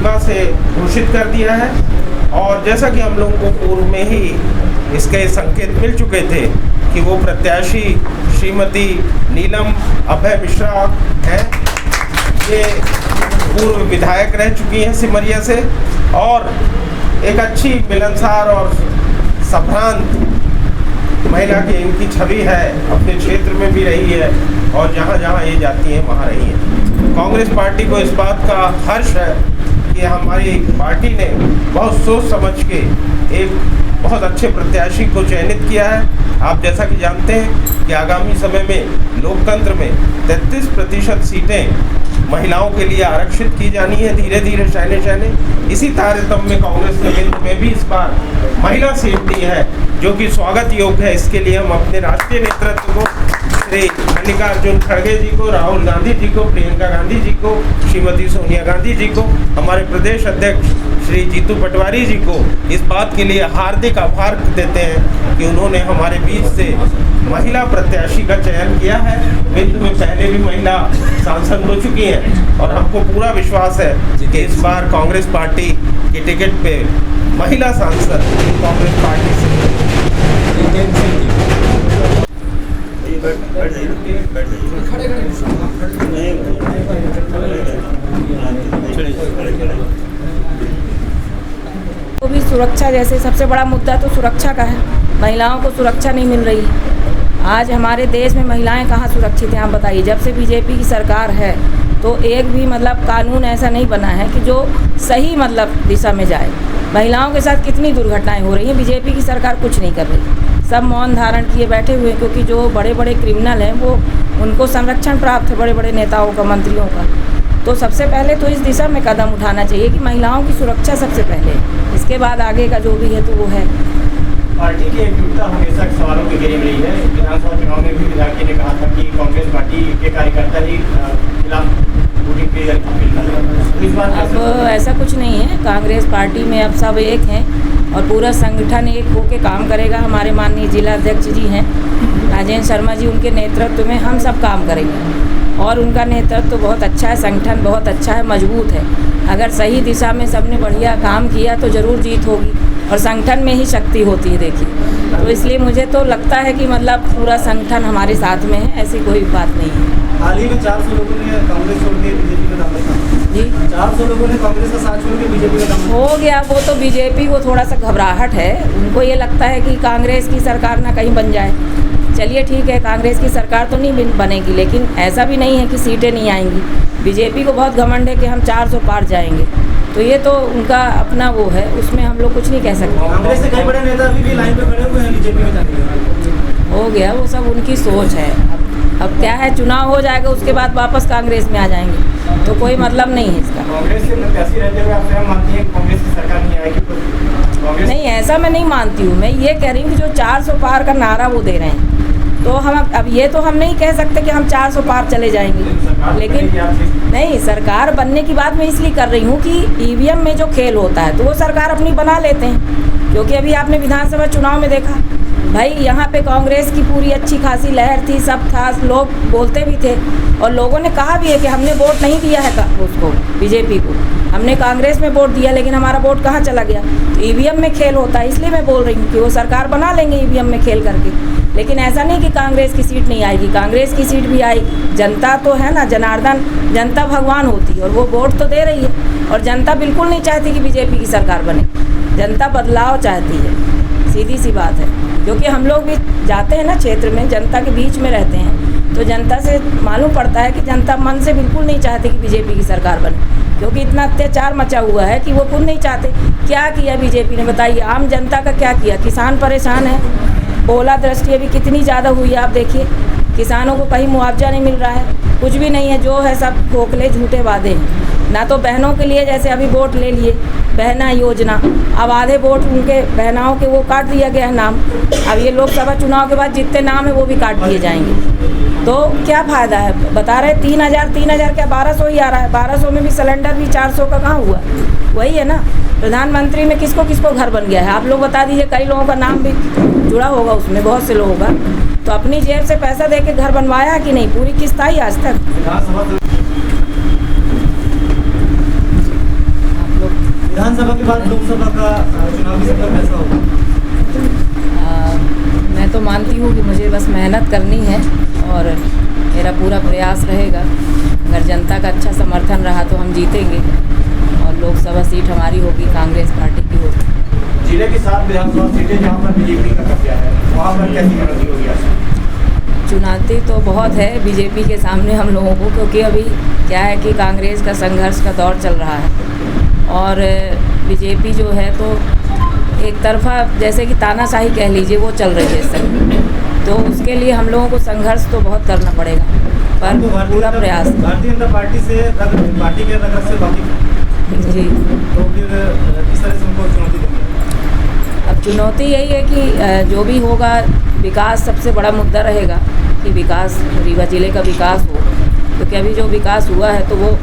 सीमा से घोषित कर दिया है। और जैसा कि हम लोगों को पूर्व में ही इसके संकेत मिल चुके थे कि वो प्रत्याशी श्रीमती नीलम अभय मिश्रा हैं। ये पूर्व विधायक रह चुकी हैं सिमरिया से और एक अच्छी मिलनसार और संभ्रांत महिला की इनकी छवि है, अपने क्षेत्र में भी रही है और जहाँ जहाँ ये जाती हैं वहाँ रही है। कांग्रेस पार्टी को इस बात का हर्ष है कि हमारी पार्टी ने बहुत सोच समझ के एक बहुत अच्छे प्रत्याशी को चयनित किया है। आप जैसा कि जानते हैं कि आगामी समय में लोकतंत्र में 33% सीटें महिलाओं के लिए आरक्षित की जानी है धीरे धीरे शहने। इसी तारतम्य में कांग्रेस ने केंद्र में भी इस बार महिला सीट दी है, जो कि स्वागत योग्य है। इसके लिए हम अपने राष्ट्रीय नेतृत्व को, श्री मल्लिकार्जुन खड़गे जी को, राहुल गांधी जी को, प्रियंका गांधी जी को, श्रीमती सोनिया गांधी जी को, हमारे प्रदेश अध्यक्ष श्री जीतू पटवारी जी को इस बात के लिए हार्दिक आभार देते हैं कि उन्होंने हमारे बीच से महिला प्रत्याशी का चयन किया है। बिंदु में पहले भी महिला सांसद हो चुकी हैं और हमको पूरा विश्वास है कि इस बार कांग्रेस पार्टी की टिकट पे महिला सांसद कांग्रेस पार्टी से तो भी सुरक्षा, जैसे सबसे बड़ा मुद्दा तो सुरक्षा का है। महिलाओं को सुरक्षा नहीं मिल रही है। आज हमारे देश में महिलाएं कहाँ सुरक्षित हैं, आप बताइए। जब से बीजेपी की सरकार है तो एक भी कानून ऐसा नहीं बना है कि जो सही दिशा में जाए। महिलाओं के साथ कितनी दुर्घटनाएं हो रही हैं, बीजेपी की सरकार कुछ नहीं कर रही। सब मौन धारण किए बैठे हुए हैं, क्योंकि जो बड़े बड़े क्रिमिनल हैं वो उनको संरक्षण प्राप्त है, बड़े बड़े नेताओं का, मंत्रियों का। तो सबसे पहले तो इस दिशा में कदम उठाना चाहिए कि महिलाओं की सुरक्षा सबसे पहले, इसके बाद आगे का जो भी है तो वो है। पार्टी की एकजुटता हमेशा सवालों की घेरी रही है। विधानसभा चुनाव में भी विधायक ने कहा था कि कांग्रेस पार्टी के कार्यकर्ता ही खिलाफ वोटिंग की अब ऐसा कुछ नहीं है। कांग्रेस पार्टी में अब सब एक हैं और पूरा संगठन एक होकर काम करेगा। हमारे माननीय जिला अध्यक्ष जी हैं राजेंद्र शर्मा जी, उनके नेतृत्व में हम सब काम करेंगे और उनका नेतृत्व तो बहुत अच्छा है, संगठन बहुत अच्छा है, मजबूत है। अगर सही दिशा में सबने बढ़िया काम किया तो ज़रूर जीत होगी और संगठन में ही शक्ति होती है, देखिए। तो इसलिए मुझे तो लगता है कि पूरा संगठन हमारे साथ में है, ऐसी कोई बात नहीं है। हाल ही में 400 लोगों ने कांग्रेस छोड़ के बीजेपी का दामन थामा जी। 400 लोगों ने कांग्रेस का साथ छोड़ के बीजेपी का दामन हो गया। वो तो बीजेपी को थोड़ा सा घबराहट है, उनको ये लगता है कि कांग्रेस की सरकार ना कहीं बन जाए। चलिए ठीक है, कांग्रेस की सरकार तो नहीं बनेगी, लेकिन ऐसा भी नहीं है कि सीटें नहीं आएंगी। बीजेपी को बहुत घमंड है कि हम 400 पार जाएंगे, तो ये तो उनका अपना वो है, उसमें हम लोग कुछ नहीं कह सकते। कांग्रेस से कई बड़े नेता अभी भी लाइन पे खड़े हुए हैं बीजेपी में जाने के। हो गया, वो सब उनकी सोच है। अब क्या है, चुनाव हो जाएगा उसके बाद वापस कांग्रेस में आ जाएंगे, तो कोई मतलब नहीं है इसका। कांग्रेस से प्रत्याशी रहते हुए आप स्वयं मानती हैं कि कांग्रेस की सरकार नहीं आएगी? नहीं, ऐसा मैं नहीं मानती हूँ। मैं ये कह रही हूँ कि जो 400 पार का नारा वो दे रहे हैं, तो हम अब ये तो हम नहीं कह सकते कि हम 400 पार चले जाएंगे। लेकिन नहीं, सरकार बनने की बात मैं इसलिए कर रही हूँ कि ईवीएम में जो खेल होता है तो वो सरकार अपनी बना लेते हैं। क्योंकि अभी आपने विधानसभा चुनाव में देखा भाई, यहाँ पे कांग्रेस की पूरी अच्छी खासी लहर थी, सब था, लोग बोलते भी थे और लोगों ने कहा भी है कि हमने वोट नहीं दिया है उसको, बीजेपी को, हमने कांग्रेस में वोट दिया, लेकिन हमारा वोट कहाँ चला गया। तो ईवीएम में खेल होता है, इसलिए मैं बोल रही हूँ कि वो सरकार बना लेंगे ईवीएम में खेल करके। लेकिन ऐसा नहीं कि कांग्रेस की सीट नहीं आएगी, कांग्रेस की सीट भी आएगी। जनता तो है ना, जनार्दन, जनता भगवान होती है और वो वोट तो दे रही है। और जनता बिल्कुल नहीं चाहती कि बीजेपी की सरकार बने, जनता बदलाव चाहती है, सीधी सी बात है। क्योंकि हम लोग भी जाते हैं ना क्षेत्र में, जनता के बीच में रहते हैं, तो जनता से मालूम पड़ता है कि जनता मन से बिल्कुल नहीं चाहती कि बीजेपी की सरकार बने। क्योंकि इतना अत्याचार मचा हुआ है कि वो खुद नहीं चाहते। क्या किया बीजेपी ने, बताइए। आम जनता का क्या किया? किसान परेशान है, ओलादृष्टि अभी कितनी ज़्यादा हुई है, आप देखिए। किसानों को कहीं मुआवजा नहीं मिल रहा है, कुछ भी नहीं है, जो है सब खोखले झूठे वादे हैं। ना तो बहनों के लिए, जैसे अभी वोट ले लिए बहना योजना, अब आधे वोट उनके बहनाओं के वो काट दिया गया है नाम। अब ये लोकसभा चुनाव के बाद जितने नाम है वो भी काट दिए जाएंगे, तो क्या फ़ायदा है। बता रहे 3,000 क्या 1200 ही आ रहा है। 1200 में भी सिलेंडर भी 400 का कहाँ हुआ, वही है ना। प्रधानमंत्री में किसको किसको घर बन गया है, आप लोग बता दीजिए। कई लोगों का नाम भी जुड़ा होगा उसमें, बहुत से लोगों का। तो अपनी जेब से पैसा दे के घर बनवाया कि नहीं, पूरी किस्त आई आज तक। विधानसभा के बाद लोकसभा का चुनावी सफर कैसा होगा? मैं तो मानती हूँ कि मुझे बस मेहनत करनी है और मेरा पूरा प्रयास रहेगा। अगर जनता का अच्छा समर्थन रहा तो हम जीतेंगे और लोकसभा सीट हमारी होगी, कांग्रेस पार्टी की होगी। जिले की 7 विधानसभा सीटें जहाँ पर बीजेपी का कब्जा है, वहाँ पर कैसी चुनौती होगी आपसे? चुनौती तो बहुत है बीजेपी के सामने हम लोगों को, क्योंकि अभी क्या है कि कांग्रेस का संघर्ष का दौर चल रहा है और बीजेपी जो है तो एक तरफा जैसे कि तानाशाही कह लीजिए वो चल रही है इस समय, तो उसके लिए हम लोगों को संघर्ष तो बहुत करना पड़ेगा, पर पूरा प्रयास। भारतीय जनता पार्टी से पार्टी के रगत से वाकिफ जी, तो फिर किस तरह से उनको चुनौती देंगे? अब चुनौती यही है कि जो भी होगा विकास सबसे बड़ा मुद्दा रहेगा कि विकास, रीवा ज़िले का विकास हो, क्योंकि अभी जो विकास हुआ है तो वो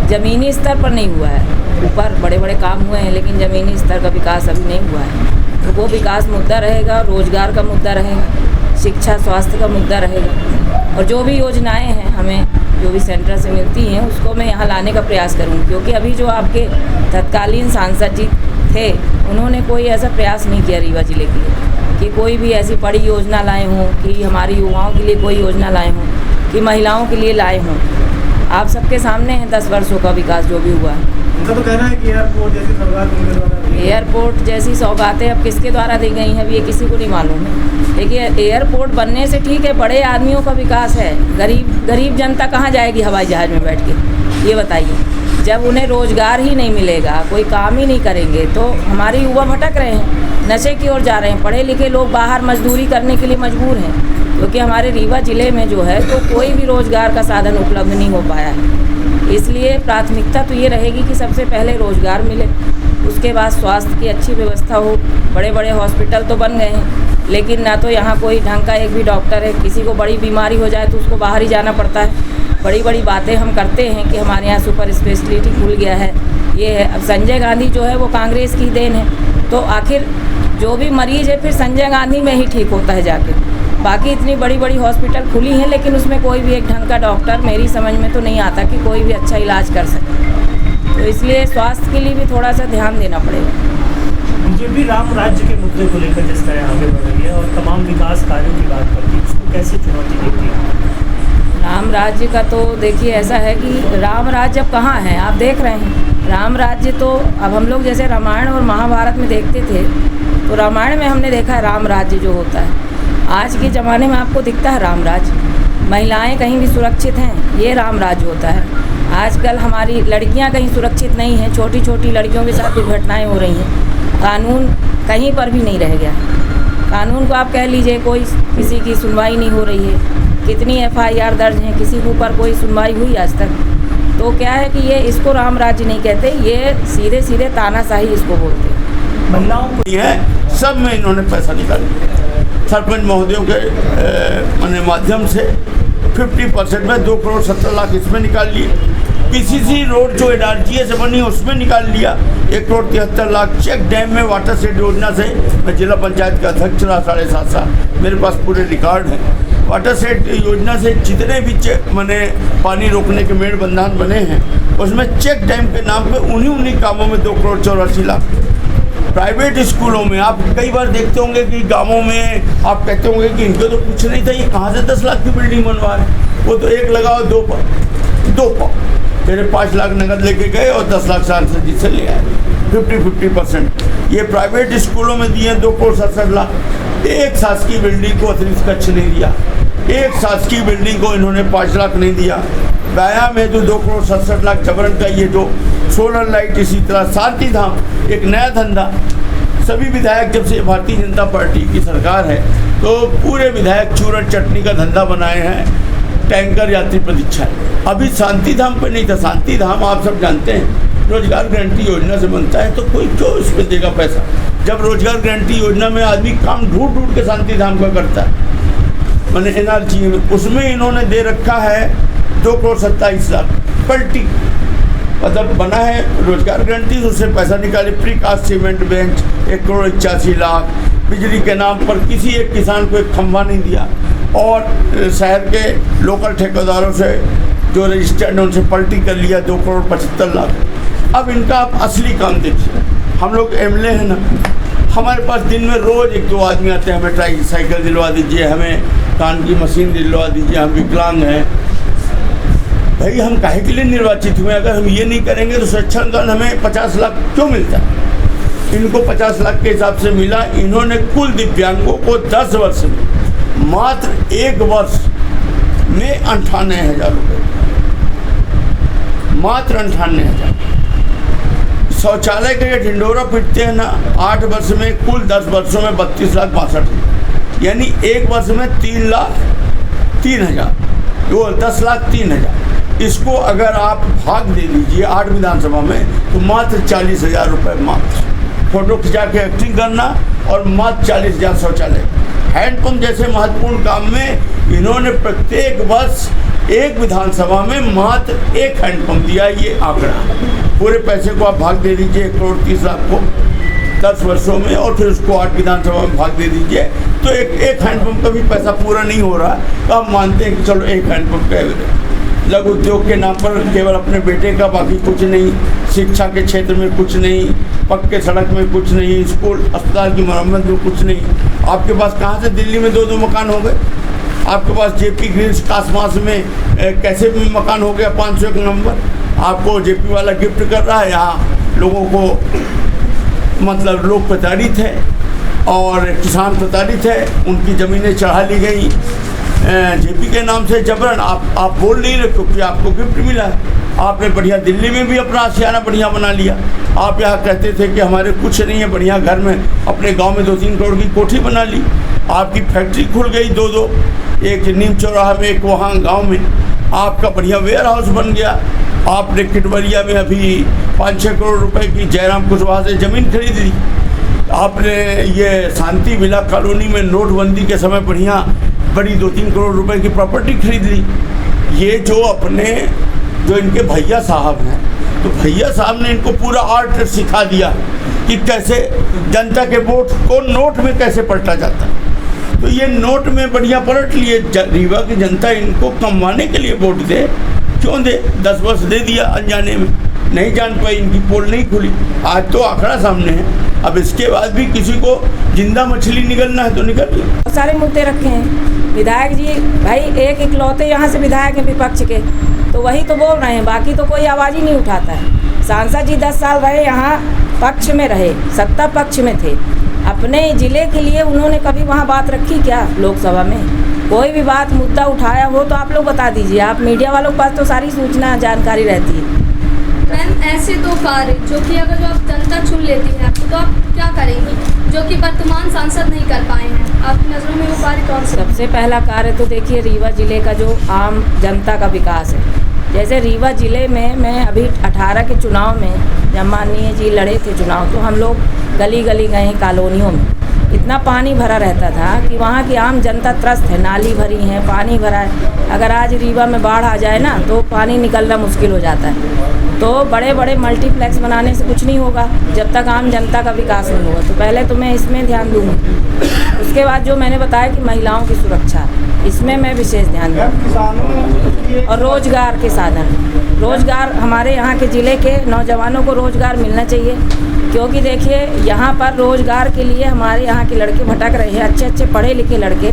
ज़मीनी स्तर पर नहीं हुआ है। ऊपर बड़े बड़े काम हुए हैं लेकिन ज़मीनी स्तर का विकास अभी नहीं हुआ है, तो वो विकास मुद्दा रहेगा, रोज़गार का मुद्दा रहेगा, शिक्षा स्वास्थ्य का मुद्दा रहेगा और जो भी योजनाएं हैं हमें जो भी सेंटर से मिलती हैं उसको मैं यहाँ लाने का प्रयास करूँगी। क्योंकि अभी जो आपके तत्कालीन सांसद जी थे उन्होंने कोई ऐसा प्रयास नहीं किया रीवा ज़िले के लिए कि कोई भी ऐसी बड़ी योजना लाए हों, कि हमारी युवाओं के लिए कोई योजना लाए हों, कि महिलाओं के लिए लाए हों। आप सबके सामने है 10 वर्षों का विकास जो भी हुआ है। उनका तो कहना है कि एयरपोर्ट जैसी सौगात उनके द्वारा एयरपोर्ट जैसी सौगातें अब किसके द्वारा दी गई हैं अब ये किसी को नहीं मालूम है। देखिए एयरपोर्ट बनने से ठीक है, बड़े आदमियों का विकास है, गरीब जनता कहाँ जाएगी हवाई जहाज़ में बैठ के, ये बताइए। जब उन्हें रोज़गार ही नहीं मिलेगा, कोई काम ही नहीं करेंगे, तो हमारे युवा भटक रहे हैं, नशे की ओर जा रहे हैं। पढ़े लिखे लोग बाहर मजदूरी करने के लिए मजबूर हैं, क्योंकि हमारे रीवा ज़िले में जो है तो कोई भी रोज़गार का साधन उपलब्ध नहीं हो पाया है। इसलिए प्राथमिकता तो ये रहेगी कि सबसे पहले रोज़गार मिले, उसके बाद स्वास्थ्य की अच्छी व्यवस्था हो। बड़े बड़े हॉस्पिटल तो बन गए हैं लेकिन ना तो यहाँ कोई ढंग का एक भी डॉक्टर है। किसी को बड़ी बीमारी हो जाए तो उसको बाहर ही जाना पड़ता है। बड़ी बड़ी बातें हम करते हैं कि हमारे यहाँ सुपर स्पेशलिटी खुल गया है, ये है। अब संजय गांधी जो है वो कांग्रेस की देन है, तो आखिर जो भी मरीज़ है फिर संजय गांधी में ही ठीक होता है जाके। बाकी इतनी बड़ी बड़ी हॉस्पिटल खुली हैं लेकिन उसमें कोई भी एक ढंग का डॉक्टर मेरी समझ में तो नहीं आता कि कोई भी अच्छा इलाज कर सके। तो इसलिए स्वास्थ्य के लिए भी थोड़ा सा ध्यान देना पड़ेगा। बीजेपी राम राज्य के मुद्दे को लेकर जिस तरह आगे बढ़ रही है और तमाम विकास कार्यों की बात करती है, उसको कैसे चुनौती देती है? राम राज्य का तो देखिए ऐसा है कि राम राज्य अब कहाँ है, आप देख रहे हैं। राम राज्य तो अब हम लोग जैसे रामायण और महाभारत में देखते थे, तो रामायण में हमने देखा है राम राज्य जो होता है। आज के ज़माने में आपको दिखता है राम राज्य, महिलाएं कहीं भी सुरक्षित हैं, ये राम राज्य होता है। आजकल हमारी लड़कियां कहीं सुरक्षित नहीं हैं, छोटी छोटी लड़कियों के साथ दुर्घटनाएं हो रही हैं। कानून कहीं पर भी नहीं रह गया। कानून को आप कह लीजिए कोई किसी की सुनवाई नहीं हो रही है। कितनी FIR दर्ज हैं, किसी के ऊपर कोई सुनवाई हुई आज तक? तो क्या है कि ये इसको राम राज्य नहीं कहते, ये सीधे सीधे तानाशाही इसको बोलते हैं। महिलाओं को है सब में इन्होंने पैसा निकाल लिया। सरपंच महोदयों के माध्यम से 50% में 2 करोड़ 70 लाख इसमें निकाल लिए। PCC रोड जो NRGA से बनी उसमें निकाल लिया 1 करोड़ 73 लाख। चेक डैम में वाटर शेड योजना से मैं जिला पंचायत का अध्यक्ष रहा 7.5 साल, मेरे पास पूरे रिकॉर्ड हैं। वाटर शेड योजना से जितने भी पानी रोकने के मेड़ बंधान बने हैं उसमें चेक डैम के नाम पे उन्हीं कामों में 2 करोड़ 84 लाख। प्राइवेट स्कूलों में आप कई बार देखते होंगे कि गांवों में आप कहते होंगे कि इनको तो कुछ नहीं था, ये कहाँ से 10 लाख की बिल्डिंग बनवा रहे। वो तो एक लगाओ 2 पाव मेरे 5 लाख नगद लेके गए और 10 लाख सांसद जी से ले आए। 50% ये प्राइवेट स्कूलों में दिए 2 करोड़ 67 लाख। एक शासकीय बिल्डिंग को अतिरिक्त कक्ष नहीं दिया, एक शासकीय बिल्डिंग को इन्होंने 5 लाख नहीं दिया। गया में तो 2 करोड़ 67 लाख जबरन का ये जो सोलर लाइट, इसी तरह शांति धाम एक नया धंधा। सभी विधायक जब से भारतीय जनता पार्टी की सरकार है तो पूरे विधायक चूरन चटनी का धंधा बनाए हैं। टैंकर यात्री प्रतीक्षा है। अभी शांति धाम पे नहीं था। शांति धाम आप सब जानते हैं रोजगार गारंटी योजना से बनता है, तो कोई क्यों इस पर देगा पैसा, जब रोजगार गारंटी योजना में आदमी काम ढूंढ के शांति धाम का करता है। मैंने NRGA में उसमें इन्होंने दे रखा है 2 करोड़ 27 लाख पलटी, मतलब बना है रोजगार गारंटी, उससे पैसा निकाले। Precast cement bench 1 crore 81 lakh. बिजली के नाम पर किसी एक किसान को एक खंभा नहीं दिया, और शहर के लोकल ठेकेदारों से जो रजिस्टर्ड उनसे पलटी कर लिया 2 करोड़ 75 लाख। अब इनका आप असली काम देखिए। हम लोग एमएलए हैं ना, हमारे पास दिन में रोज़ 1-2 आदमी आते हैं, हमें ट्राईसाइकिल दिलवा दीजिए, हमें कान की मशीन दिलवा दीजिए, हम विकलांग हैं। भाई हम काहे के लिए निर्वाचित हुए? अगर हम ये नहीं करेंगे तो स्वच्छंदन हमें 50 लाख क्यों मिलता है? इनको 50 लाख के हिसाब से मिला। इन्होंने कुल दिव्यांगों को 10 वर्ष में मात्र 1 वर्ष में 98,000 रुपये, मात्र 98,000। शौचालय का ये ढिंडोरा पिटते हैं ना, 8 वर्ष में कुल 10 वर्षों में 32,62,000, यानी 1 वर्ष में 3,03,000, वो 10,03,000। इसको अगर आप भाग दे दीजिए 8 विधानसभा में तो मात्र 40,000 रुपये मात्र। फोटो खिंचा के एक्टिंग करना और मात्र 40,000 शौचालय। हैंडपम्प जैसे महत्वपूर्ण काम में इन्होंने प्रत्येक वर्ष एक विधानसभा में मात्र 1 हैंडपम्प दिया। ये आंकड़ा पूरे पैसे को आप भाग दे दीजिए 1,30,00,000 को 10 वर्षों में, और फिर उसको 8 विधानसभा में भाग दे दीजिए तो एक हैंडपम्प का भी पैसा पूरा नहीं हो रहा। तो हम मानते हैं कि चलो 1 हैंडपम्प का एवरेज। लघु उद्योग के नाम पर केवल अपने बेटे का, बाकी कुछ नहीं। शिक्षा के क्षेत्र में कुछ नहीं, पक्के सड़क में कुछ नहीं, स्कूल अस्पताल की मरम्मत में कुछ नहीं। आपके पास कहाँ से दिल्ली में 2-2 मकान हो गए? आपके पास जेपी ग्रीन्स कासमास में कैसे मकान हो गया 501 नंबर? आपको जेपी वाला गिफ्ट कर रहा है। यहाँ लोगों को मतलब लोग प्रताड़ित हैं और किसान प्रताड़ित है, उनकी ज़मीनें चढ़ा ली गई जेपी के नाम से जबरन। आप बोल नहीं रहे क्योंकि आपको गिफ्ट मिला है। आपने बढ़िया दिल्ली में भी अपना आशियाना बढ़िया बना लिया। आप यहाँ कहते थे कि हमारे कुछ नहीं है, बढ़िया घर में अपने गांव में 2-3 करोड़ की कोठी बना ली। आपकी फैक्ट्री खुल गई 2-2, एक नीम चौराहा में, एक वहाँ गाँव में। आपका बढ़िया वेयर हाउस बन गया। आपने किटवरिया में अभी 5-6 करोड़ रुपए की जयराम कुशवाहा से ज़मीन खरीद ली। आपने ये शांति विला कॉलोनी में नोटबंदी के समय बढ़िया बड़ी 2-3 करोड़ रुपए की प्रॉपर्टी खरीद ली। ये जो इनके भैया साहब हैं, तो भैया साहब ने इनको पूरा आर्ट सिखा दिया कि कैसे जनता के वोट को नोट में कैसे पलटा जाता है। तो ये नोट में बढ़िया पलट लिए। रीवा की जनता इनको कमवाने के लिए वोट दे, क्यों दे? 10 वर्ष दे दिया अनजाने में, नहीं जान पाई, इनकी पोल नहीं खुली। आज तो आंकड़ा सामने है। अब इसके बाद भी किसी को जिंदा मछली निकलना है तो निकल गया। बहुत सारे मुद्दे रखे हैं विधायक जी। भाई एक इकलौते यहाँ से विधायक हैं विपक्ष के, तो वही तो बोल रहे हैं, बाकी तो कोई आवाज़ ही नहीं उठाता है। सांसद जी 10 साल रहे यहाँ, पक्ष में रहे, सत्ता पक्ष में थे। अपने ज़िले के लिए उन्होंने कभी वहाँ बात रखी क्या? लोकसभा में कोई भी बात मुद्दा उठाया हो तो आप लोग बता दीजिए। आप मीडिया वालों के पास तो सारी सूचना जानकारी रहती है। मैम ऐसे 2 कार्य जो कि अगर जो आप जनता चुन लेती है आपको, तो आप क्या करेंगी जो कि वर्तमान सांसद नहीं कर पाए हैं? आपकी नज़रों में वो कार्य कौन सा? सबसे पहला कार्य तो देखिए रीवा ज़िले का जो आम जनता का विकास है। जैसे रीवा ज़िले में मैं अभी 18 के चुनाव में जब माननीय जी लड़े थे चुनाव, तो हम लोग गली गली गए कॉलोनियों में। इतना पानी भरा रहता था कि वहाँ की आम जनता त्रस्त है। नाली भरी है, पानी भरा है। अगर आज रीवा में बाढ़ आ जाए ना तो पानी निकलना मुश्किल हो जाता है। तो बड़े बड़े मल्टीप्लेक्स बनाने से कुछ नहीं होगा जब तक आम जनता का विकास नहीं होगा। तो पहले तो मैं इसमें ध्यान दूँगी। उसके बाद जो मैंने बताया कि महिलाओं की सुरक्षा, इसमें मैं विशेष ध्यान दूँगी। और रोज़गार के साधन, रोज़गार हमारे यहाँ के ज़िले के नौजवानों को रोज़गार मिलना चाहिए, क्योंकि देखिए यहाँ पर रोज़गार के लिए हमारे यहाँ के लड़के भटक रहे हैं। अच्छे अच्छे पढ़े लिखे लड़के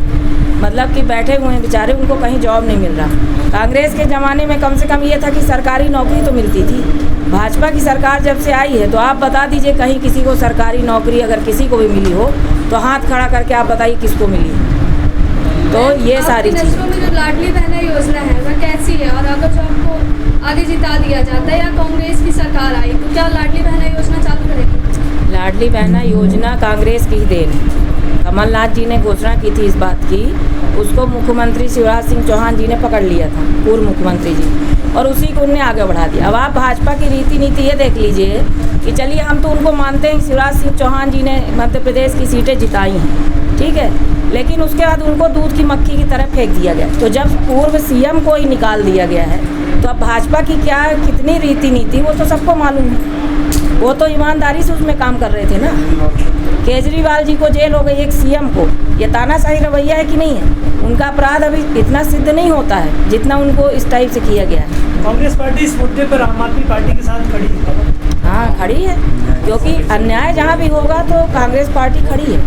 मतलब कि बैठे हुए हैं बेचारे, उनको कहीं जॉब नहीं मिल रहा। कांग्रेस के ज़माने में कम से कम ये था कि सरकारी नौकरी तो मिलती थी। भाजपा की सरकार जब से आई है तो आप बता दीजिए कहीं किसी को सरकारी नौकरी अगर किसी को भी मिली हो तो हाथ खड़ा करके आप बताइए किसको मिली है। तो ये सारी चीज़ में जो लाडली बहना योजना है वह कैसी है, और अगर जो आपको आगे जिता दिया जाता है या कांग्रेस की सरकार आई तो क्या लाडली बहना योजना चालू करेगी? लाडली बहना योजना कांग्रेस की ही देन है। कमलनाथ जी ने घोषणा की थी इस बात की, उसको मुख्यमंत्री शिवराज सिंह चौहान जी ने पकड़ लिया था, पूर्व मुख्यमंत्री जी, और उसी को उन्होंने आगे बढ़ा दिया। अब आप भाजपा की रीति नीति ये देख लीजिए कि चलिए हम तो उनको मानते हैं, शिवराज सिंह चौहान जी ने मध्य प्रदेश की सीटें जिताई हैं, ठीक है, लेकिन उसके बाद उनको दूध की मक्खी की तरह फेंक दिया गया। तो जब पूर्व सीएम को ही निकाल दिया गया है तो अब भाजपा की क्या कितनी रीति नीति वो तो सबको मालूम है। वो तो ईमानदारी से उसमें काम कर रहे थे ना। केजरीवाल जी को जेल हो गई, एक सीएम को, ये तानाशाही रवैया है कि नहीं है? उनका अपराध अभी इतना सिद्ध नहीं होता है जितना उनको इस टाइप से किया गया है। कांग्रेस पार्टी इस मुद्दे पर आम आदमी पार्टी के साथ खड़ी है। हाँ, खड़ी है, क्योंकि अन्याय जहाँ भी होगा तो कांग्रेस पार्टी खड़ी है।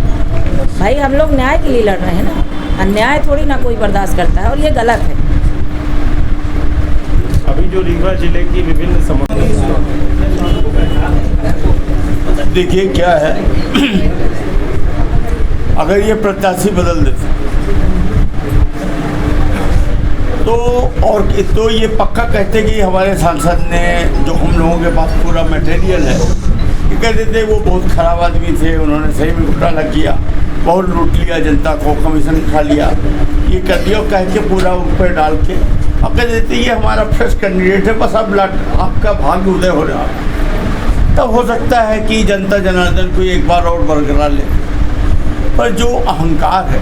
भाई हम लोग न्याय के लिए लड़ रहे हैं ना, अन्याय थोड़ी ना कोई बर्दाश्त करता है, और ये गलत है। अभी जो रीवा जिले की विभिन्न समस्या, देखिए क्या है, अगर ये प्रत्याशी बदल देते तो ये पक्का कहते कि हमारे सांसद ने, जो हम लोगों के पास पूरा मटेरियल है, ये कहते थे वो बहुत खराब आदमी थे, उन्होंने सही में घोटाला किया, बहुत लूट लिया जनता को, कमीशन खा लिया, ये कर दिया, कह के पूरा ऊपर डाल के अब कह देते ये हमारा फ्रेश कैंडिडेट है, बस अब आपका भाग्य उदय हो रहा है। तब हो सकता है कि जनता जनार्दन को एक बार और बरकरार ले, पर जो अहंकार है,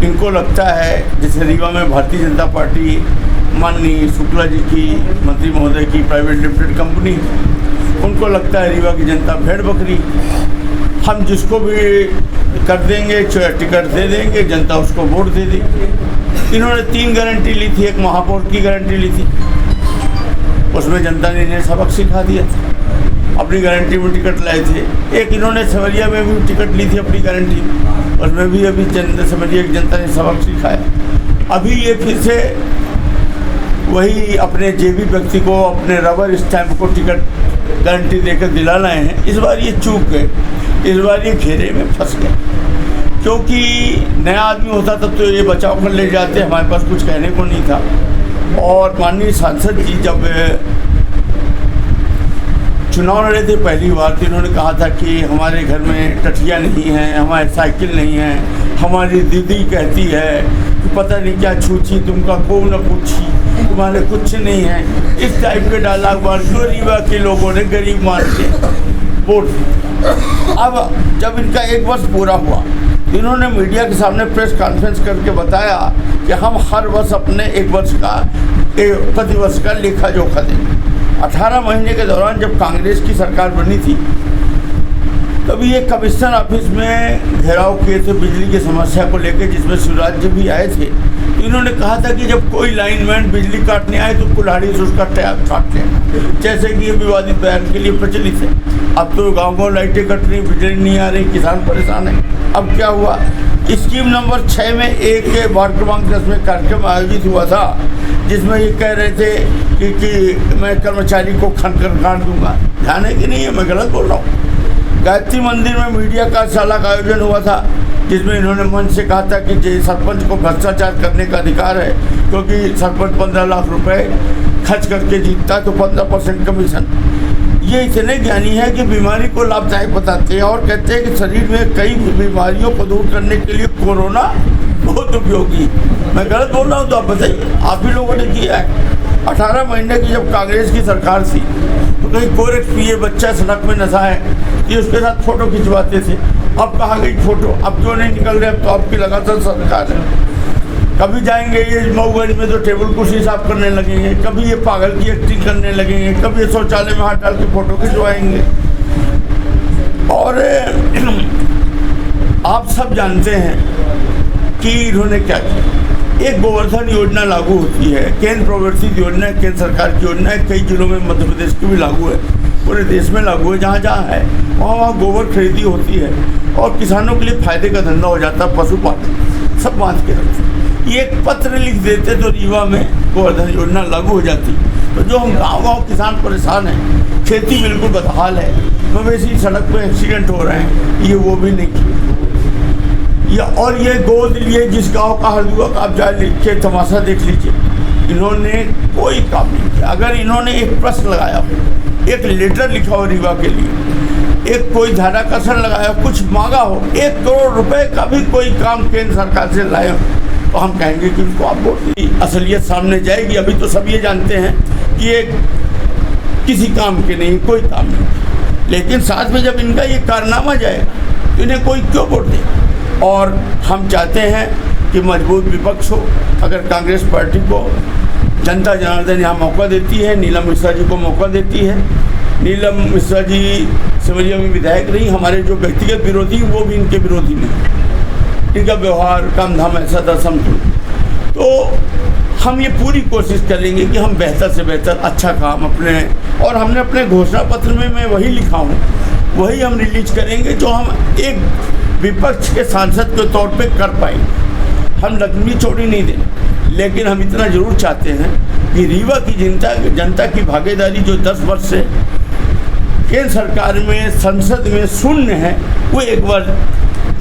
इनको लगता है जैसे रीवा में भारतीय जनता पार्टी माननीय शुक्ला जी की, मंत्री महोदय की प्राइवेट लिमिटेड कंपनी, उनको लगता है रीवा की जनता भेड़ बकरी, हम जिसको भी कर देंगे टिकट दे देंगे, जनता उसको वोट दे देगी। इन्होंने 3 गारंटी ली थी, एक महापौर की गारंटी ली थी, उसमें जनता ने इन्हें सबक सिखा दिया था, अपनी गारंटी में टिकट लाए थे। एक इन्होंने सवरिया में भी टिकट ली थी अपनी गारंटी, उसमें भी अभी समझिए कि जनता ने सबक सिखाया। अभी ये फिर से वही अपने जेबी व्यक्ति को, अपने रबर स्टैंप को टिकट गारंटी देकर दिला लाए हैं। इस बार ये चूक गए, इस बार ये घेरे में फंस गए, क्योंकि नया आदमी होता तब तो ये बचाव कर ले जाते, हमारे पास कुछ कहने को नहीं था। और माननीय सांसद जी जब चुनाव लड़े थे पहली बार, तो इन्होंने कहा था कि हमारे घर में टठिया नहीं है, हमारे साइकिल नहीं है, हमारी दीदी कहती है कि पता नहीं क्या छूछी तुमका को न पूछी, तुम्हारे कुछ नहीं है, इस टाइप के डायलॉग मार के रीवा के लोगों ने गरीब मान के वोट। अब जब इनका 1 वर्ष पूरा हुआ, इन्होंने मीडिया के सामने प्रेस कॉन्फ्रेंस करके बताया कि हम हर वर्ष अपने 1 वर्ष का प्रतिवर्ष का लेखा जोखा देंगे। 18 महीने के दौरान जब कांग्रेस की सरकार बनी थी, तभी एक कमिश्नर ऑफिस में घेराव किए थे बिजली की समस्या को लेकर, जिसमें शिवराज जी भी आए थे। इन्होंने कहा था कि जब कोई लाइनमैन बिजली काटने आए तो कुल्हाड़ी से उसका टैप काट लें, जैसे कि ये विवादित बयान के लिए प्रचलित है। अब तो गाँव लाइटें कट रही, बिजली नहीं आ रही, किसान परेशान है। अब क्या हुआ, स्कीम नंबर 6 में एक वार्ड क्रमांक 10 में कार्यक्रम आयोजित हुआ था, जिसमें ये कह रहे थे कि मैं कर्मचारी को खनकर काट दूंगा। ध्यान है कि नहीं है, मैं गलत बोल रहा हूँ। गायत्री मंदिर में मीडिया कार्यशाला का आयोजन हुआ था, जिसमें इन्होंने मंच से कहा था कि सरपंच को भ्रष्टाचार करने का अधिकार है, क्योंकि सरपंच 15 लाख रुपए खर्च करके जीतता है तो 15% कमीशन। ये इतने ज्ञानी है कि बीमारी को लाभदायक बताते हैं और कहते हैं कि शरीर में कई बीमारियों को दूर करने के लिए कोरोना बहुत उपयोगी। मैं गलत बोल रहा हूँ तो आप बताइए, आप ही लोगों ने किया है। 18 महीने की जब कांग्रेस की सरकार थी तो कहीं कोरेक्स पिए बच्चा सड़क में नशा है, ये उसके साथ फोटो खिंचवाते थे। अब कहाँ गई फोटो, अब क्यों नहीं निकल रहे? अब तो आपकी लगातार सरकार है। कभी जाएंगे ये मऊगंज में तो टेबल कुर्सी साफ करने लगेंगे, कभी ये पागल की एक्टिंग करने लगेंगे, कभी ये शौचालय में हाथ डाल के फोटो खिंचवाएंगे। और आप सब जानते हैं कि इन्होंने क्या किया। एक गोवर्धन योजना लागू होती है, केंद्र प्रवर्तित योजना है, केंद्र सरकार की योजना है, कई जिलों में मध्य प्रदेश की भी लागू है, पूरे देश में लागू है। जहाँ जहाँ है वहाँ गोबर खरीदी होती है और किसानों के लिए फायदे का धंधा हो जाता है, पशुपालन सब बांध के रखते हैं। ये एक पत्र लिख देते तो रीवा में गोवर्धन योजना लागू हो जाती। तो जो हम गाँव किसान परेशान हैं, खेती बिल्कुल बदहाल है, मवेशी सड़क पे एक्सीडेंट हो रहे हैं, ये वो भी नहीं किया। और ये गोद लिए जिस गांव का हरदुआ का आप जा लिख के तमाशा देख लीजिए, इन्होंने कोई काम नहीं किया। अगर इन्होंने एक प्रश्न लगाया, एक लेटर लिखा हो रीवा के लिए, एक कोई ध्यानाकर्षण लगाया, कुछ मांगा हो, 1 करोड़ रुपए का भी कोई काम केंद्र सरकार से लाए हो, तो हम कहेंगे कि उनको आप वोट दी। असलियत सामने जाएगी। अभी तो सब ये जानते हैं कि ये किसी काम के नहीं, कोई काम नहीं, लेकिन साथ में जब इनका ये कारनामा जाएगा तो इन्हें कोई क्यों वोट दे। और हम चाहते हैं कि मजबूत विपक्ष हो। अगर कांग्रेस पार्टी को जनता जनार्दन यहाँ मौका देती है, नीलम मिश्रा जी को मौका देती है। नीलम मिश्रा जी सिमरिया में विधायक रही, हमारे जो व्यक्तिगत विरोधी वो भी इनके विरोधी नहीं, इनका व्यवहार काम धाम ऐसा था समतुल। तो हम ये पूरी कोशिश करेंगे कि हम बेहतर से बेहतर अच्छा काम अपने, और हमने अपने घोषणा पत्र में मैं वही लिखा हूँ, वही हम रिलीज करेंगे जो हम एक विपक्ष के सांसद के तौर पे कर पाएंगे। हम लंबी चौड़ी नहीं देंगे, लेकिन हम इतना जरूर चाहते हैं कि रीवा की जनता की भागीदारी जो 10 वर्ष से केंद्र सरकार में संसद में शून्य है, वो एक बार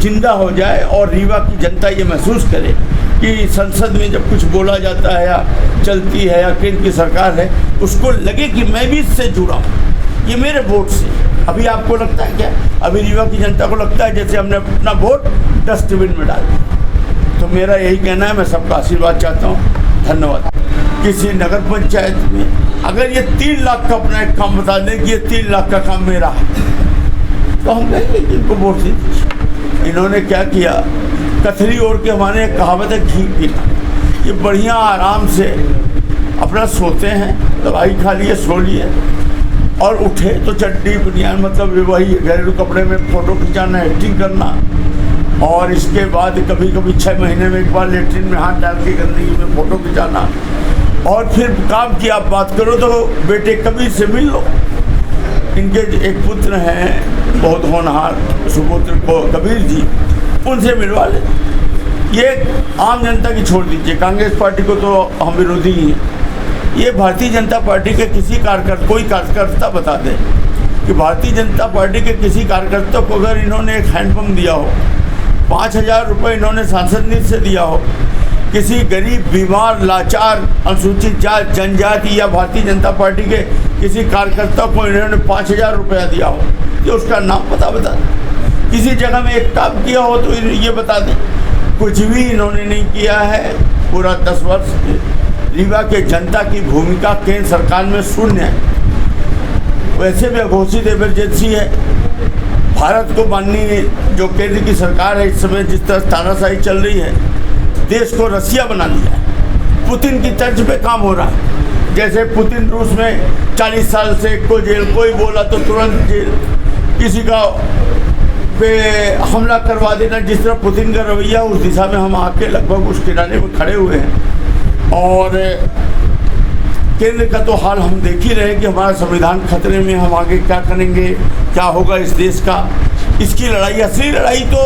जिंदा हो जाए और रीवा की जनता ये महसूस करे कि संसद में जब कुछ बोला जाता है या चलती है या केंद्र की सरकार है, उसको लगे कि मैं भी इससे जुड़ा हूँ, ये मेरे वोट से। अभी आपको लगता है क्या? अभी रीवा की जनता को लगता है जैसे हमने अपना वोट डस्टबिन में डाल दिया। तो मेरा यही कहना है, मैं सबका आशीर्वाद चाहता हूँ। धन्यवाद। किसी नगर पंचायत में अगर ये 3 लाख का अपना एक काम बता दें कि ये 3 लाख का काम मेरा है, तो हम कहेंगे कि इनको वोट दीजिए। इन्होंने क्या किया, कथरी ओढ़ के हमारे एक कहावत है घी पीना, ये बढ़िया आराम से अपना सोते हैं, दवाई खा लिए, सो लिए और उठे तो चड्डी बनियान, मतलब वही घरेलू कपड़े में फ़ोटो खिंचाना, एक्टिंग करना, और इसके बाद कभी कभी 6 महीने में एक बार लेटरिन में हाथ डाल के गंदगी में फ़ोटो खिंचाना, और फिर काम की आप बात करो तो बेटे कबीर से मिल लो। इनके एक पुत्र हैं बहुत होनहार, सुपुत्र को कबीर जी, उनसे मिलवा ले। ये आम जनता की छोड़ दीजिए, कांग्रेस पार्टी को तो हम विरोधी ही हैं। ये भारतीय जनता पार्टी के किसी कोई कार्यकर्ता बता दे कि भारतीय जनता पार्टी के किसी कार्यकर्ता को अगर इन्होंने एक हैंडपम्प दिया हो, 5,000 रुपये इन्होंने सांसद निधि से दिया हो, किसी गरीब, बीमार, लाचार, अनुसूचित जात, जनजाति या भारतीय जनता पार्टी के किसी कार्यकर्ता को इन्होंने 5,000 रुपया दिया हो, ये उसका नाम बता दें। किसी जगह में एक काम किया हो तो ये बता दें। कुछ भी इन्होंने नहीं किया है। पूरा 10 वर्ष रीवा के जनता की भूमिका केंद्र सरकार में शून्य है। वैसे भी अघोषित इमरजेंसी है। भारत को माननीय जो केंद्र की सरकार है, इस समय जिस तरह तानाशाही चल रही है, देश को रसिया बना दिया है। पुतिन की तर्ज पे काम हो रहा है। जैसे पुतिन रूस में 40 साल से को जेल, कोई बोला तो तुरंत जेल, किसी का पे हमला करवा देना, जिस तरह पुतिन का रवैया, उस दिशा में हम आके लगभग उस किनारे में खड़े हुए हैं। और केंद्र का तो हाल हम देख ही रहे कि हमारा संविधान खतरे में, हम आगे क्या करेंगे, क्या होगा इस देश का। इसकी लड़ाई, असली लड़ाई तो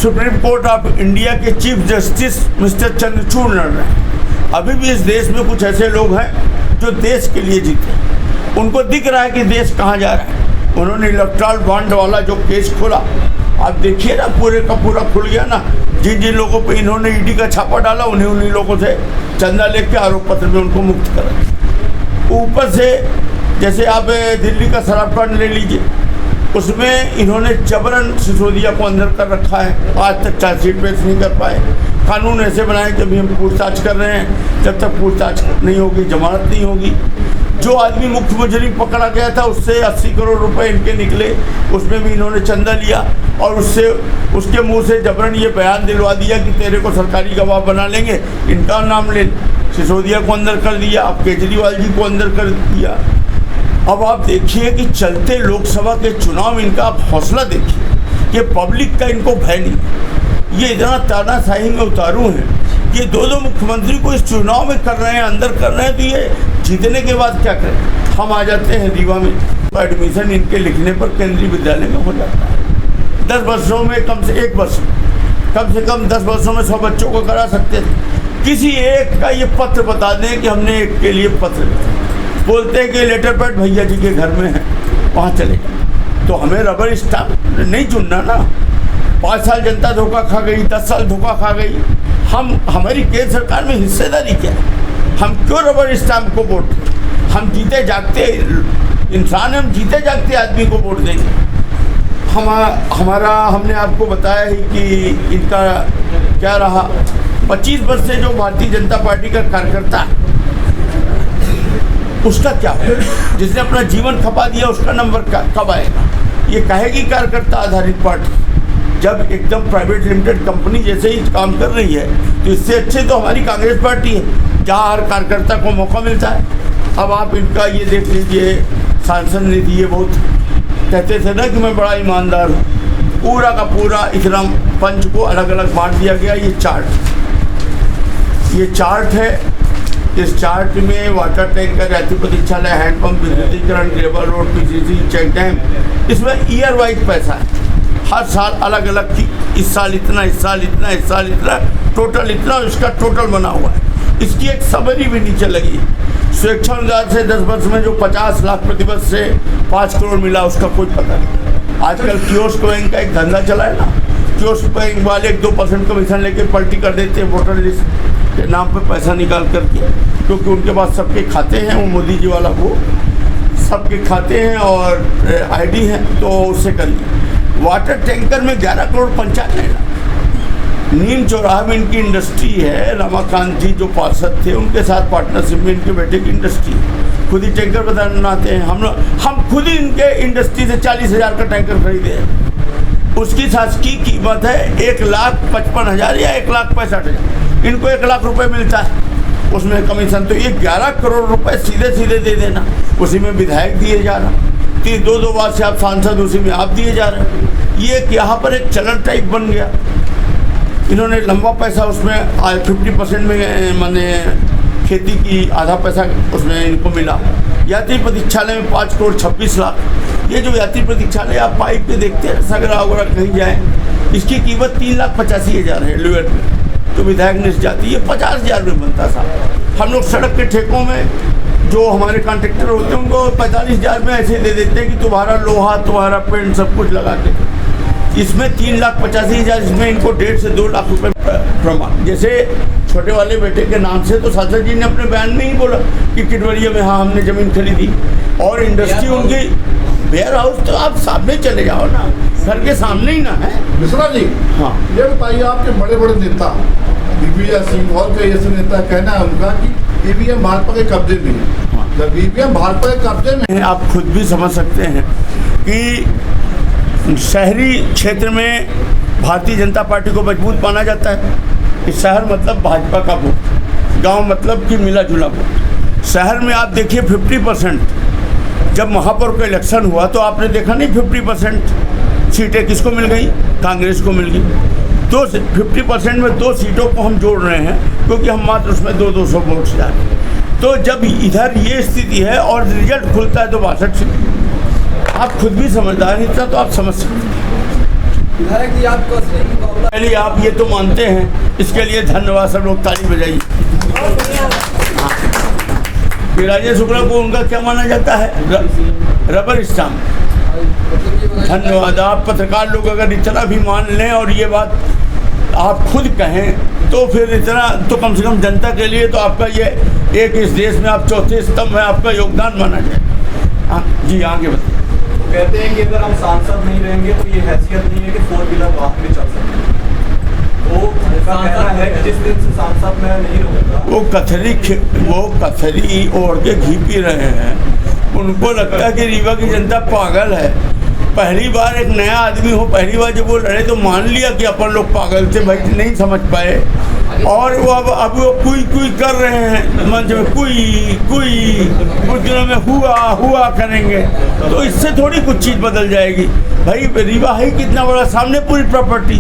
सुप्रीम कोर्ट ऑफ इंडिया के चीफ जस्टिस मिस्टर चंद्रचूड़ लड़ रहे हैं। अभी भी इस देश में कुछ ऐसे लोग हैं जो देश के लिए जीते, उनको दिख रहा है कि देश कहाँ जा रहा है। उन्होंने इलेक्ट्रल बॉन्ड वाला जो केस खोला, आप देखिए ना, पूरे का पूरा खुल गया ना। जिन जिन लोगों पे इन्होंने ईडी का छापा डाला, उन्हीं लोगों से चंदा लेके आरोप पत्र में उनको मुक्त करा। ऊपर से जैसे आप दिल्ली का शराब कांड ले लीजिए, उसमें इन्होंने जबरन सिसोदिया को अंदर कर रखा है। आज तक चार्जशीट पेश नहीं कर पाए। कानून ऐसे बनाए कि अभी हम पूछताछ कर रहे हैं, जब तक पूछताछ नहीं होगी जमानत नहीं होगी। जो आदमी मुख्य मुजरिम पकड़ा गया था, उससे 80 करोड़ रुपए इनके निकले, उसमें भी इन्होंने चंदा लिया और उसके मुंह से जबरन ये बयान दिलवा दिया कि तेरे को सरकारी गवाह बना लेंगे, इनका नाम ले। सिसोदिया को अंदर कर दिया, अब केजरीवाल जी को अंदर कर दिया। अब आप देखिए कि चलते लोकसभा के चुनाव में इनका आप हौसला देखिए कि पब्लिक का इनको भय नहीं। ये इतना तानाशाही में उतारू हैं, ये 2 मुख्यमंत्री को इस चुनाव में कर रहे हैं, अंदर कर रहे हैं, तो ये जीतने के बाद क्या करें। हम आ जाते हैं रीवा में, तो एडमिशन इनके लिखने पर केंद्रीय विद्यालय में हो जाता है। 10 वर्षों में कम से 1 वर्ष, कम से कम 10 वर्षों में 100 बच्चों को करा सकते थे। किसी एक का ये पत्र बता दें कि हमने एक के लिए पत्र लिखा, बोलते हैं कि लेटर पैड भैया जी के घर में है, वहाँ चले। तो हमें रबर स्टाम्प नहीं चुनना ना। 5 साल जनता धोखा खा गई, 10 साल धोखा खा गई। हमारी केंद्र सरकार में हिस्सेदारी क्या है? हम क्यों रबर स्टाम्प को वोट? हम जीते जागते इंसान, हम जीते जागते आदमी को वोट देंगे। हमने आपको बताया ही कि इनका क्या रहा। 25 वर्ष से जो भारतीय जनता पार्टी का कार्यकर्ता, उसका क्या, जिसने अपना जीवन खपा दिया, उसका नंबर कब आएगा? ये कहेगी कार्यकर्ता आधारित पार्टी, जब एकदम प्राइवेट लिमिटेड कंपनी जैसे ही काम कर रही है, तो इससे अच्छे तो हमारी कांग्रेस पार्टी है। जहाँ हर कार्यकर्ता को मौका मिलता है। अब आप इनका ये देख लीजिए, सांसद ने दिए बहुत, कहते थे ना कि मैं बड़ा ईमानदार हूँ, पूरा का पूरा इतना पंच को अलग अलग बांट दिया गया। ये चार्ट है। इस चार्ट में वाटर टैंकर, यात्री प्रतीक्षालय, हैंडपंप, विद्युतीकरण, gravel road, PCC, check dam, इसमें ईयर वाइज पैसा है, हर साल अलग अलग की, इस साल इतना, इस साल इतना, इस साल इतना, टोटल इतना, इसका टोटल बना हुआ है। इसकी एक समरी भी नीचे लगी। स्वेच्छा अनुदान से 10 वर्ष में जो 50 लाख प्रतिवर्ष से 5 करोड़ मिला, उसका कोई पता नहीं। आजकल कियोस्क बैंक का एक धंधा चला है ना, कियोस्क बैंक वाले 1-2% कमीशन लेके पलटी कर देते हैं वोटर लिस्ट के नाम पे पैसा निकाल करके, क्योंकि उनके पास सबके खाते हैं, वो मोदी जी वाला वो सबके खाते हैं और आईडी है, तो उससे करिए। वाटर टैंकर में 11 करोड़ 95 लाख। नीम चौराहा में इनकी इंडस्ट्री है, रमाकांत जी जो पार्षद थे उनके साथ पार्टनरशिप में इनके बेटे की इंडस्ट्री है, खुद ही टैंकर बनाते हैं। हम खुद ही इनके इंडस्ट्री से 40,000 का टैंकर खरीदे हैं। उसकी शासकीय कीमत है 1,55,000 या 1,65,000। इनको 1 लाख रुपए मिलता है, उसमें कमीशन। तो ये 11 करोड़ रुपए सीधे सीधे दे देना, उसी में विधायक दिए जा रहा, 2 बार से आप सांसद, उसी में आप दिए जा रहे हैं। ये यहाँ पर एक चलन टाइप बन गया। इन्होंने लंबा पैसा उसमें 50% में माने खेती की आधा पैसा उसमें इनको मिला। यात्री प्रतीक्षालय में 5 करोड़ 26 लाख। ये जो यात्री प्रतीक्षालय आप पाइप पे देखते हैं, सगरा वगैरह कहीं जाए, इसकी कीमत 3,85,000 है एलुएट में, तो विधायक ने जाती है 50,000 में बनता था। हम लोग सड़क के ठेकों में जो हमारे कॉन्ट्रेक्टर होते हैं उनको 45,000 में ऐसे दे देते हैं कि तुम्हारा लोहा, तुम्हारा पेंट सब कुछ लगा के। इसमें 3,85,000, इसमें इनको 1.5 से 2 लाख रुपए प्रमाण। जैसे छोटे वाले बेटे के नाम से, तो सांसद जी ने अपने बयान में ही बोला कि किटवरिया में हाँ हमने ज़मीन खरीदी, और इंडस्ट्री उनकी वेयर हाउस, तो आप सामने चले जाओ ना, घर के सामने ही ना है। मिश्रा जी, हाँ, ये बताइए, आपके बड़े बड़े नेता दिग्विजय सिंह और कई ऐसे नेता, कहना है उनका कि ईवीएम भाजपा के कब्जे में है। जब ईवीएम भाजपा के कब्जे में है, आप खुद भी समझ सकते हैं कि शहरी क्षेत्र में भारतीय जनता पार्टी को मजबूत माना जाता है कि शहर मतलब भाजपा का वोट, गांव मतलब कि मिला जुला वोट। शहर में आप देखिए 50%, जब महापौर का इलेक्शन हुआ तो आपने देखा नहीं 50% सीटें किसको मिल गई? कांग्रेस को मिल गई। तो 50% में 2 सीटों को हम जोड़ रहे हैं, क्योंकि हम मात्र उसमें 200 वोट से जा रहे हैं। तो जब इधर ये स्थिति है और रिजल्ट खुलता है तो 62 सीट। आप खुद भी समझदार, इतना तो आप समझ सकते हैं। पहले आप ये तो मानते हैं, इसके लिए धन्यवाद, सब लोग ताली बजाइए। राजेश शुक्ला को उनका क्या माना जाता है? Rubber stamp. धन्यवाद। आप पत्रकार लोग अगर इतना भी मान लें और ये बात आप खुद कहें, तो फिर इतना तो कम से कम जनता के लिए तो आपका ये एक इस देश में आप चौथे स्तंभ में आपका योगदान माना जाए। हाँ जी, आगे बताइए। कहते हैं कि अगर हम सांसद नहीं रहेंगे तो ये हैसियत नहीं है कि 4 व्हीलर वाहन में चल सकते हैं। तो कहना है कि जिस दिन से सांसद मैं नहीं रहूँगा, वो कथरी ओढ़ के घी पी रहे हैं। उनको लगता है कि रीवा की जनता पागल है। पहली बार एक नया आदमी हो, पहली बार जब वो लड़े तो मान लिया कि अपन लोग पागल थे भाई, नहीं समझ पाए, और वो अब वो कुई कर रहे हैं मंच में, कुछ दिनों में हुआ करेंगे, तो इससे थोड़ी कुछ चीज़ बदल जाएगी भाई। रीवा है कितना बड़ा, सामने पूरी प्रॉपर्टी